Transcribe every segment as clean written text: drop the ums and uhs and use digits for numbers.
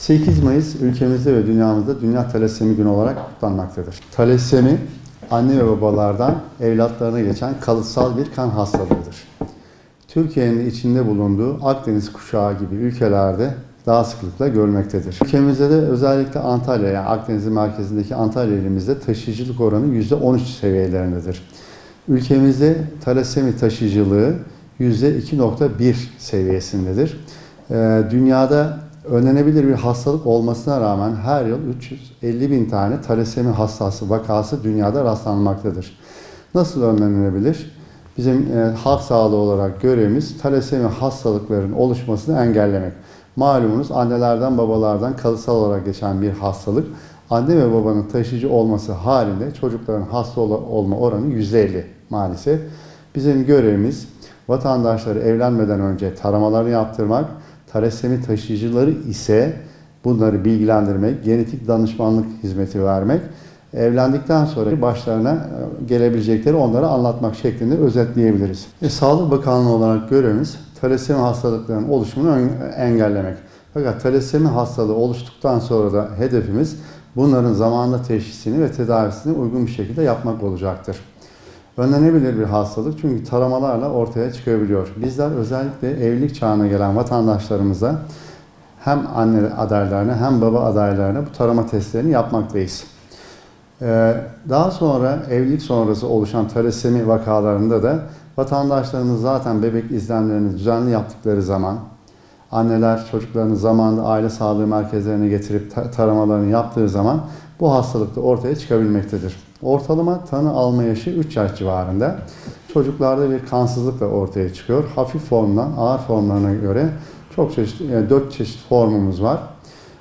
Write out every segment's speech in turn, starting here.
8 Mayıs ülkemizde ve dünyamızda Dünya Talasemi Günü olarak kutlanmaktadır. Talasemi, anne ve babalardan evlatlarına geçen kalıtsal bir kan hastalığıdır. Türkiye'nin içinde bulunduğu Akdeniz kuşağı gibi ülkelerde daha sıklıkla görülmektedir. Ülkemizde de özellikle Antalya, yani Akdeniz'in merkezindeki Antalya ilimizde taşıyıcılık oranı %13 seviyelerindedir. Ülkemizde talasemi taşıyıcılığı %2,1 seviyesindedir. Dünyada önlenebilir bir hastalık olmasına rağmen her yıl 350 bin tane talasemi hastası vakası dünyada rastlanmaktadır. Nasıl önlenebilir? Bizim halk sağlığı olarak görevimiz talasemi hastalıkların oluşmasını engellemek. Malumunuz annelerden babalardan kalıtsal olarak geçen bir hastalık. Anne ve babanın taşıyıcı olması halinde çocukların hasta olma oranı %50 maalesef. Bizim görevimiz vatandaşları evlenmeden önce taramalarını yaptırmak, talasemi taşıyıcıları ise bunları bilgilendirmek, genetik danışmanlık hizmeti vermek, evlendikten sonra başlarına gelebilecekleri onlara anlatmak şeklinde özetleyebiliriz. Sağlık Bakanlığı olarak görevimiz talasemi hastalıklarının oluşumunu engellemek. Fakat talasemi hastalığı oluştuktan sonra da hedefimiz bunların zamanında teşhisini ve tedavisini uygun bir şekilde yapmak olacaktır. Önlenebilir bir hastalık çünkü taramalarla ortaya çıkabiliyor. Bizler özellikle evlilik çağına gelen vatandaşlarımıza hem anne adaylarına hem baba adaylarına bu tarama testlerini yapmaktayız. Daha sonra evlilik sonrası oluşan talasemi vakalarında da vatandaşlarımız zaten bebek izlemlerini düzenli yaptıkları zaman, anneler çocuklarını zamanında aile sağlığı merkezlerine getirip taramalarını yaptığı zaman bu hastalık da ortaya çıkabilmektedir. Ortalama tanı alma yaşı 3 yaş civarında. Çocuklarda bir kansızlık da ortaya çıkıyor. Hafif formdan ağır formlarına göre çok çeşitli, yani 4 çeşit formumuz var.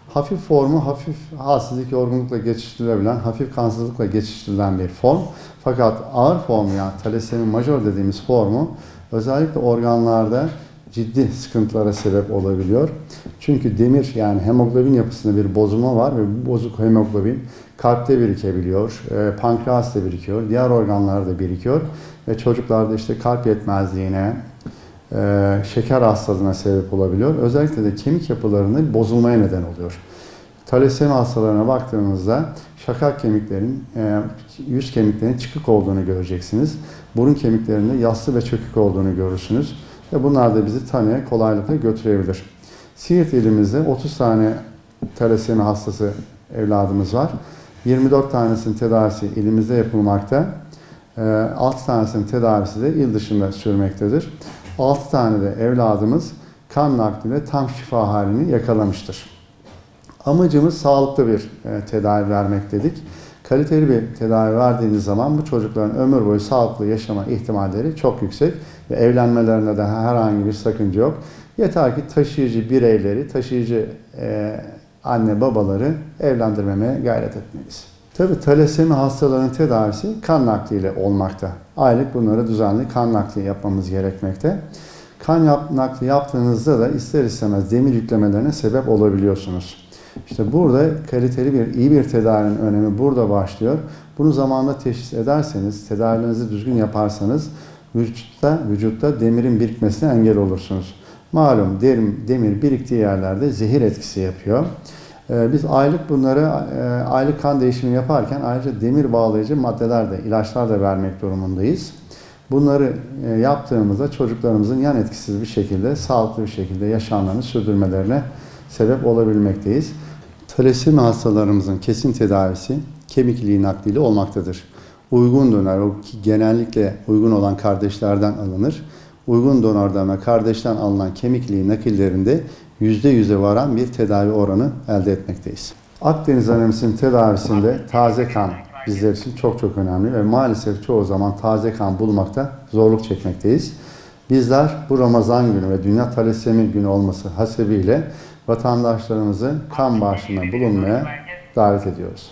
Hafif formu hafif halsizlik, yorgunlukla geçiştirilebilen, hafif kansızlıkla geçiştirilen bir form. Fakat ağır formu, yani talasemi majör dediğimiz formu özellikle organlarda ciddi sıkıntılara sebep olabiliyor. Çünkü demir, yani hemoglobin yapısında bir bozulma var ve bu bozuk hemoglobin kalpte birikebiliyor, pankreasta birikiyor, diğer organlarda birikiyor ve çocuklarda işte kalp yetmezliğine, şeker hastalığına sebep olabiliyor. Özellikle de kemik yapılarının bozulmaya neden oluyor. Talasemi hastalarına baktığımızda şakak kemiklerin, yüz kemiklerinin çıkık olduğunu göreceksiniz. Burun kemiklerinde yassı ve çökük olduğunu görürsünüz. Ve bunlar da bizi tanıya kolaylıkla götürebilir. Siirt ilimizde 30 tane talasemi hastası evladımız var. 24 tanesinin tedavisi ilimizde yapılmakta. 6 tanesinin tedavisi de il dışında sürmektedir. 6 tane de evladımız kan nakliyle tam şifa halini yakalamıştır. Amacımız sağlıklı bir tedavi vermek dedik. Kaliteli bir tedavi verdiğiniz zaman bu çocukların ömür boyu sağlıklı yaşama ihtimalleri çok yüksek ve evlenmelerinde de herhangi bir sakınca yok. Yeter ki taşıyıcı bireyleri, taşıyıcı anne babaları evlendirmemeye gayret etmeliyiz. Tabii talasemi hastalarının tedavisi kan nakliyle olmakta. Aylık bunları düzenli kan nakli yapmamız gerekmekte. Kan nakli yaptığınızda da ister istemez demir yüklemelerine sebep olabiliyorsunuz. İşte burada kaliteli iyi bir tedavinin önemi burada başlıyor. Bunu zamanında teşhis ederseniz, tedavilerinizi düzgün yaparsanız vücutta demirin birikmesine engel olursunuz. Malum demir biriktiği yerlerde zehir etkisi yapıyor. Biz aylık kan değişimi yaparken ayrıca demir bağlayıcı maddeler de, ilaçlar da vermek durumundayız. Bunları yaptığımızda çocuklarımızın yan etkisiz bir şekilde, sağlıklı bir şekilde yaşamlarını sürdürmelerine sebep olabilmekteyiz. Talasemi hastalarımızın kesin tedavisi kemik iliği nakliyle olmaktadır. Uygun donör, genellikle uygun olan kardeşlerden alınır. Uygun donörden ve kardeşten alınan kemik iliği nakillerinde %100'e varan bir tedavi oranı elde etmekteyiz. Akdeniz anemisinin tedavisinde taze kan bizler için çok önemli ve maalesef çoğu zaman taze kan bulmakta zorluk çekmekteyiz. Bizler bu Ramazan günü ve Dünya Talasemi Günü olması hasebiyle vatandaşlarımızı kan bağışında bulunmaya davet ediyoruz.